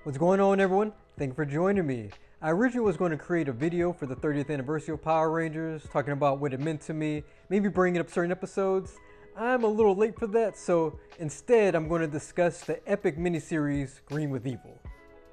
What's going on, everyone? Thank you for joining me. I originally was going to create a video for the 30th anniversary of Power Rangers, talking about what it meant to me, maybe bringing up certain episodes. I'm a little late for that, so instead I'm going to discuss the epic miniseries Green with Evil.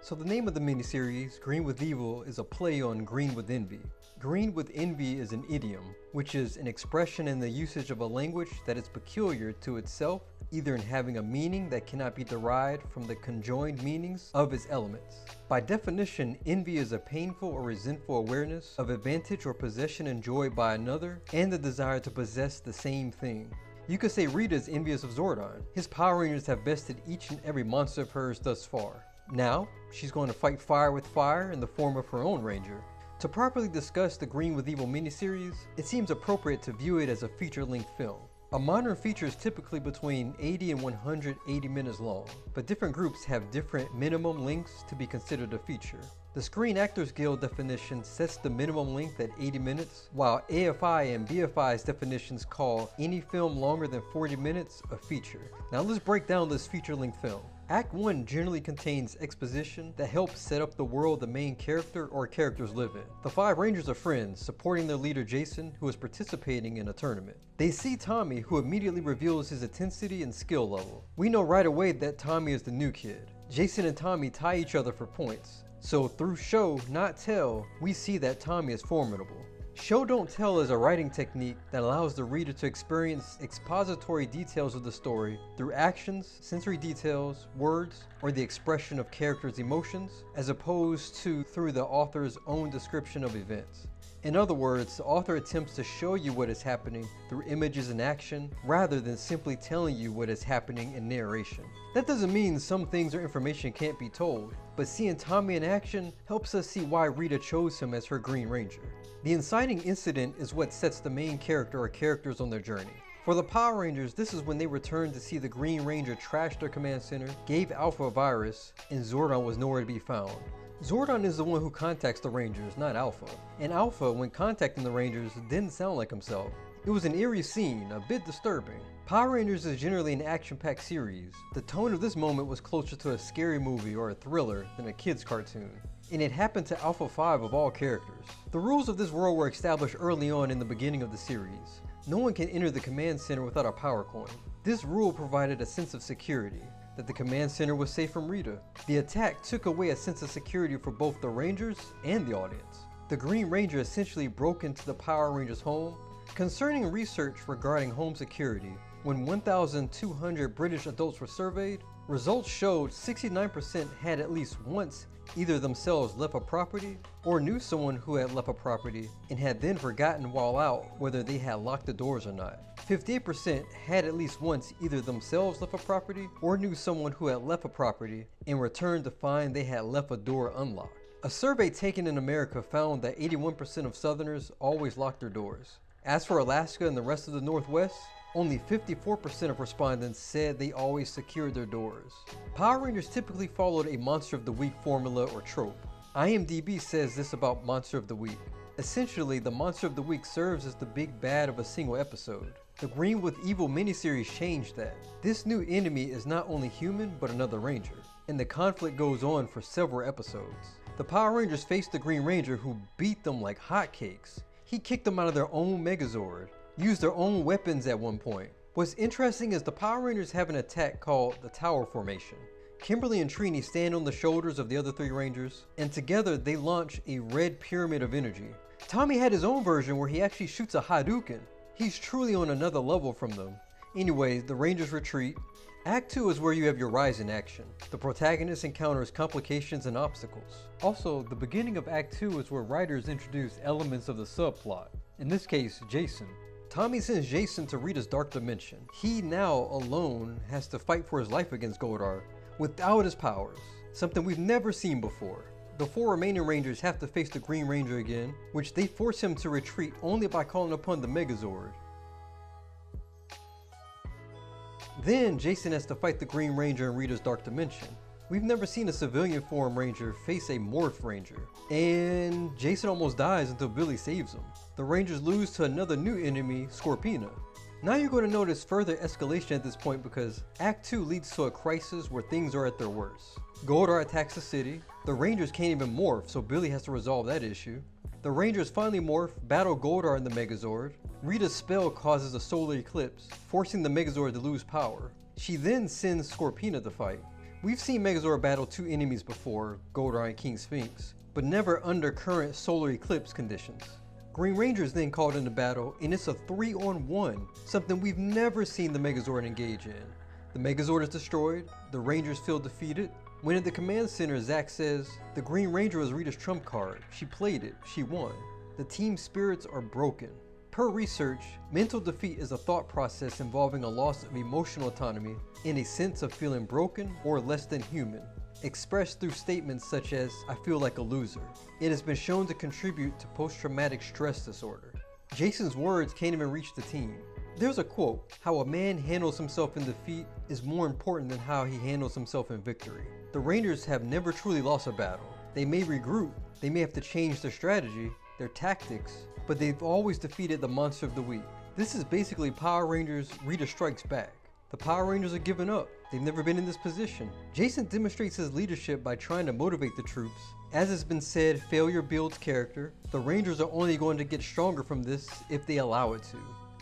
So the name of the miniseries, Green with Evil, is a play on Green with Envy. Green with Envy is an idiom, which is an expression in the usage of a language that is peculiar to itself, either in having a meaning that cannot be derived from the conjoined meanings of its elements. By definition, envy is a painful or resentful awareness of advantage or possession enjoyed by another and the desire to possess the same thing. You could say Rita is envious of Zordon. His Power Rangers have bested each and every monster of hers thus far. Now, she's going to fight fire with fire in the form of her own Ranger. To properly discuss the Green with Evil miniseries, it seems appropriate to view it as a feature-length film. A modern feature is typically between 80 and 180 minutes long, but different groups have different minimum lengths to be considered a feature. The Screen Actors Guild definition sets the minimum length at 80 minutes, while AFI and BFI's definitions call any film longer than 40 minutes a feature. Now let's break down this feature-length film. Act 1 generally contains exposition that helps set up the world the main character or characters live in. The 5 Rangers are friends, supporting their leader Jason, who is participating in a tournament. They see Tommy, who immediately reveals his intensity and skill level. We know right away that Tommy is the new kid. Jason and Tommy tie each other for points. So through show, not tell, we see that Tommy is formidable. Show don't tell is a writing technique that allows the reader to experience expository details of the story through actions, sensory details, words, or the expression of characters' emotions, as opposed to through the author's own description of events. In other words, the author attempts to show you what is happening through images and action, rather than simply telling you what is happening in narration. That doesn't mean some things or information can't be told, but seeing Tommy in action helps us see why Rita chose him as her Green Ranger. The inciting incident is what sets the main character or characters on their journey. For the Power Rangers, this is when they returned to see the Green Ranger trash their command center, gave Alpha a virus, and Zordon was nowhere to be found. Zordon is the one who contacts the Rangers, not Alpha. And Alpha, when contacting the Rangers, didn't sound like himself. It was an eerie scene, a bit disturbing. Power Rangers is generally an action-packed series. The tone of this moment was closer to a scary movie or a thriller than a kid's cartoon. And it happened to Alpha 5 of all characters. The rules of this world were established early on in the beginning of the series. No one can enter the command center without a power coin. This rule provided a sense of security, that the command center was safe from Rita. The attack took away a sense of security for both the Rangers and the audience. The Green Ranger essentially broke into the Power Rangers' home. Concerning research regarding home security, when 1,200 British adults were surveyed, results showed 69% had at least once either themselves left a property or knew someone who had left a property and had then forgotten while out whether they had locked the doors or not. 58% had at least once either themselves left a property or knew someone who had left a property and returned to find they had left a door unlocked. A survey taken in America found that 81% of Southerners always locked their doors. As for Alaska and the rest of the Northwest, only 54% of respondents said they always secured their doors. Power Rangers typically followed a Monster of the Week formula or trope. IMDb says this about Monster of the Week. Essentially, the Monster of the Week serves as the big bad of a single episode. The Green with Evil miniseries changed that. This new enemy is not only human, but another Ranger, and the conflict goes on for several episodes. The Power Rangers faced the Green Ranger, who beat them like hotcakes. He kicked them out of their own Megazord, used their own weapons at one point. What's interesting is the Power Rangers have an attack called the Tower Formation. Kimberly and Trini stand on the shoulders of the other 3 Rangers, and together they launch a red pyramid of energy. Tommy had his own version where he actually shoots a Hadouken. He's truly on another level from them. Anyway, the Rangers retreat. Act 2 is where you have your rise in action. The protagonist encounters complications and obstacles. Also, the beginning of Act 2 is where writers introduce elements of the subplot. In this case, Jason. Tommy sends Jason to Rita's dark dimension. He now, alone, has to fight for his life against Goldar without his powers, something we've never seen before. The 4 remaining Rangers have to face the Green Ranger again, which they force him to retreat only by calling upon the Megazord. Then Jason has to fight the Green Ranger in Rita's dark dimension. We've never seen a civilian form Ranger face a Morph Ranger, and Jason almost dies until Billy saves him. The Rangers lose to another new enemy, Scorpina. Now you're going to notice further escalation at this point because Act 2 leads to a crisis where things are at their worst. Goldar attacks the city. The Rangers can't even morph, so Billy has to resolve that issue. The Rangers finally morph, battle Goldar and the Megazord. Rita's spell causes a solar eclipse, forcing the Megazord to lose power. She then sends Scorpina to fight. We've seen Megazord battle two enemies before, Goldar and King Sphinx, but never under current solar eclipse conditions. Green Ranger is then called into battle, and it's a 3-on-1, something we've never seen the Megazord engage in. The Megazord is destroyed, the Rangers feel defeated. When at the command center, Zack says, "The Green Ranger was Rita's trump card. She played it. She won. The team spirits are broken." Per research, mental defeat is a thought process involving a loss of emotional autonomy and a sense of feeling broken or less than human, expressed through statements such as, "I feel like a loser." It has been shown to contribute to post-traumatic stress disorder. Jason's words can't even reach the team. There's a quote, "How a man handles himself in defeat is more important than how he handles himself in victory." The Rangers have never truly lost a battle. They may regroup, they may have to change their strategy, their tactics, but they've always defeated the monster of the week. This is basically Power Rangers Rita Strikes Back. The Power Rangers are giving up. They've never been in this position. Jason demonstrates his leadership by trying to motivate the troops. As has been said, failure builds character. The Rangers are only going to get stronger from this if they allow it to.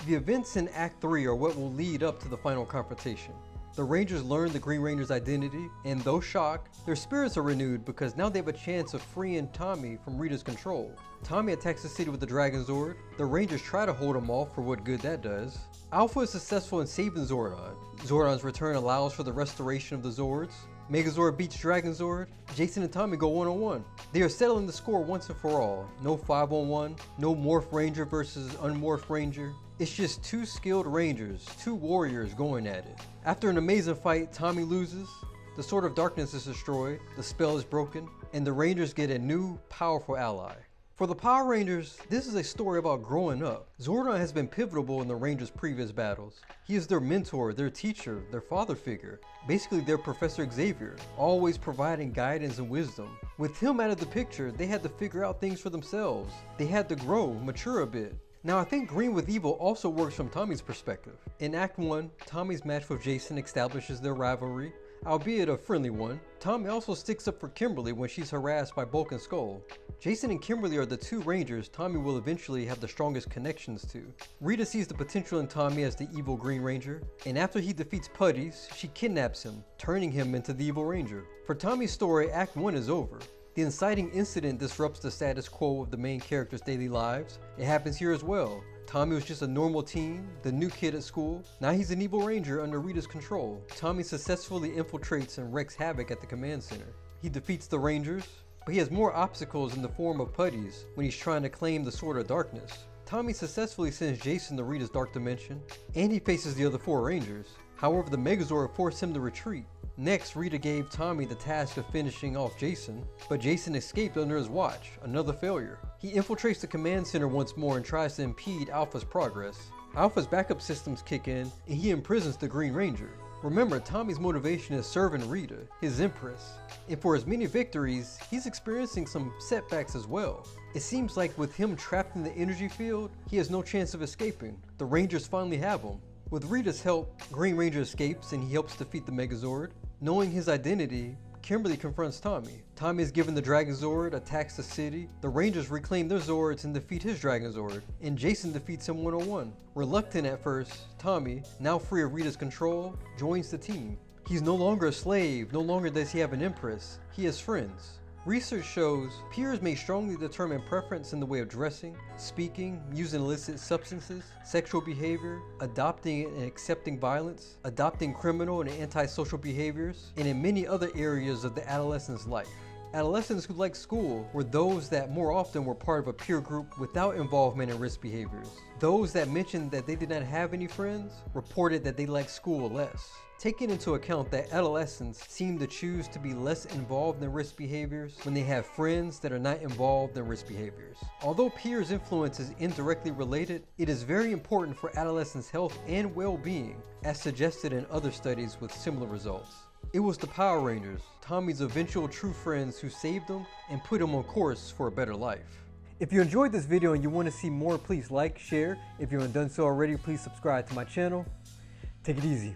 The events in Act 3 are what will lead up to the final confrontation. The Rangers learn the Green Ranger's identity, and though shocked, their spirits are renewed because now they have a chance of freeing Tommy from Rita's control. Tommy attacks the city with the Dragon Zord. The Rangers try to hold him off for what good that does. Alpha is successful in saving Zordon. Zordon's return allows for the restoration of the Zords. Megazord beats Dragon Zord. Jason and Tommy go one-on-one. They are settling the score once and for all. No 5-on-1, no Morph Ranger versus Unmorphed Ranger. It's just two skilled Rangers, two warriors going at it. After an amazing fight, Tommy loses. The Sword of Darkness is destroyed, the spell is broken, and the Rangers get a new, powerful ally. For the Power Rangers, this is a story about growing up. Zordon has been pivotal in the Rangers' previous battles. He is their mentor, their teacher, their father figure, basically their Professor Xavier, always providing guidance and wisdom. With him out of the picture, they had to figure out things for themselves. They had to grow, mature a bit. Now I think Green with Evil also works from Tommy's perspective. In Act 1, Tommy's match with Jason establishes their rivalry, albeit a friendly one. Tommy also sticks up for Kimberly when she's harassed by Bulk and Skull. Jason and Kimberly are the two Rangers Tommy will eventually have the strongest connections to. Rita sees the potential in Tommy as the evil Green Ranger, and after he defeats Putties, she kidnaps him, turning him into the evil Ranger. For Tommy's story, Act 1 is over. The inciting incident disrupts the status quo of the main characters' daily lives. It happens here as well. Tommy was just a normal teen, the new kid at school. Now he's an evil ranger under Rita's control. Tommy successfully infiltrates and wreaks havoc at the command center. He defeats the Rangers, but he has more obstacles in the form of Putties when he's trying to claim the Sword of Darkness. Tommy successfully sends Jason to Rita's dark dimension, and he faces the other four Rangers. However, the Megazord forced him to retreat. Next, Rita gave Tommy the task of finishing off Jason, but Jason escaped under his watch, another failure. He infiltrates the command center once more and tries to impede Alpha's progress. Alpha's backup systems kick in, and he imprisons the Green Ranger. Remember, Tommy's motivation is serving Rita, his empress, and for his many victories, he's experiencing some setbacks as well. It seems like with him trapped in the energy field, he has no chance of escaping. The Rangers finally have him. With Rita's help, Green Ranger escapes and he helps defeat the Megazord. Knowing his identity, Kimberly confronts Tommy. Tommy is given the Dragon Zord, attacks the city. The Rangers reclaim their Zords and defeat his Dragon Zord, and Jason defeats him one-on-one. Reluctant at first, Tommy, now free of Rita's control, joins the team. He's no longer a slave, no longer does he have an empress, he has friends. Research shows peers may strongly determine preference in the way of dressing, speaking, using illicit substances, sexual behavior, adopting and accepting violence, adopting criminal and antisocial behaviors, and in many other areas of the adolescent's life. Adolescents who liked school were those that more often were part of a peer group without involvement in risk behaviors. Those that mentioned that they did not have any friends reported that they liked school less. Taking into account that adolescents seem to choose to be less involved in risk behaviors when they have friends that are not involved in risk behaviors. Although peers' influence is indirectly related, it is very important for adolescents' health and well-being, as suggested in other studies with similar results. It was the Power Rangers, Tommy's eventual true friends, who saved him and put him on course for a better life. If you enjoyed this video and you want to see more, please like, share. If you haven't done so already, please subscribe to my channel. Take it easy.